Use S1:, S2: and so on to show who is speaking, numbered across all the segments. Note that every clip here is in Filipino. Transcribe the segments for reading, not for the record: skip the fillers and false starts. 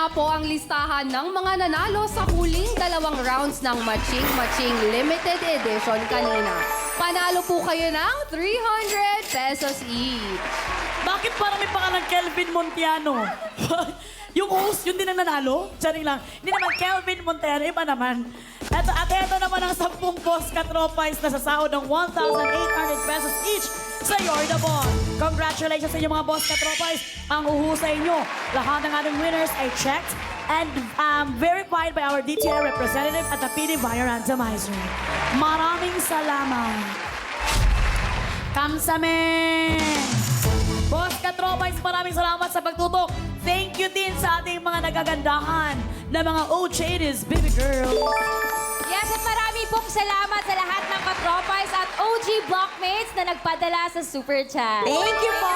S1: na po ang listahan ng mga nanalo sa huling dalawang rounds ng Matching Matching Limited Edition kanina. Panalo po kayo ng 300 pesos each.
S2: Bakit parang may pangalan Kelvin Montiano? Yung host, yun din ang nanalo? Charing lang. Hindi naman Kelvin Montero, iba naman. Ito naman ang 10 boss katropais na sasahod ng 1,800 pesos each sa You're the Boss. Congratulations sa inyo mga boss katropais. Ang uhusay nyo. Lahat ng ating winners ay checked and verified by our DTI representative at the PD via randomizer. Maraming salamat. Kamsamen! Boss Katropais, maraming salamat sa pagtutok. Thank you din sa ating mga nagagandahan na mga OJs, baby girl.
S3: Yes, at marami pong salamat sa lahat ng katropais at OG blockmates na nagpadala sa Super Chat.
S4: Thank you po!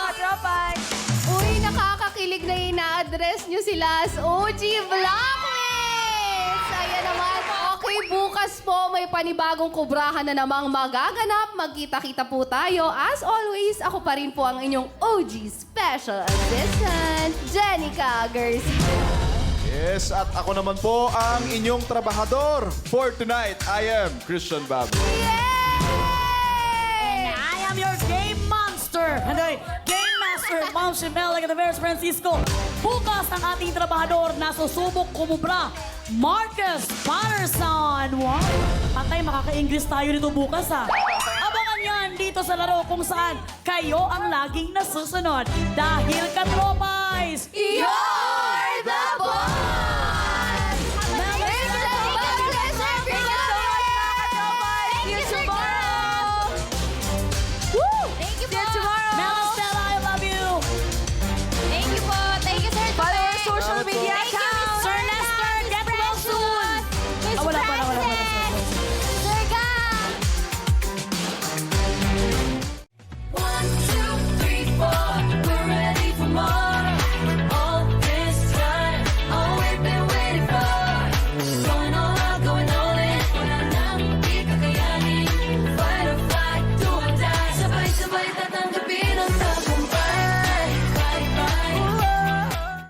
S3: Katropais!
S1: Uy, nakakakilig na ina-address nyo sila as OG Blockmates! Ayan naman. Okay, bukas po may panibagong kubrahan na namang magaganap. Magkita-kita po tayo. As always, ako pa rin po ang inyong OG Special Assistant, Jenica Garcia.
S5: Yes, at ako naman po ang inyong trabahador. For tonight, I am Christian Babu.
S2: And I am your game monster. Handoy, game master, Mom Chimel, Agaveros Francisco. Bukas ang ating trabahador na susubok kumubra, Marcus Patterson. Wow! Patay, makaka-English tayo dito bukas ha. Abangan yan dito sa laro kung saan kayo ang laging nasusunod. Dahil katropais,
S1: You're the boss!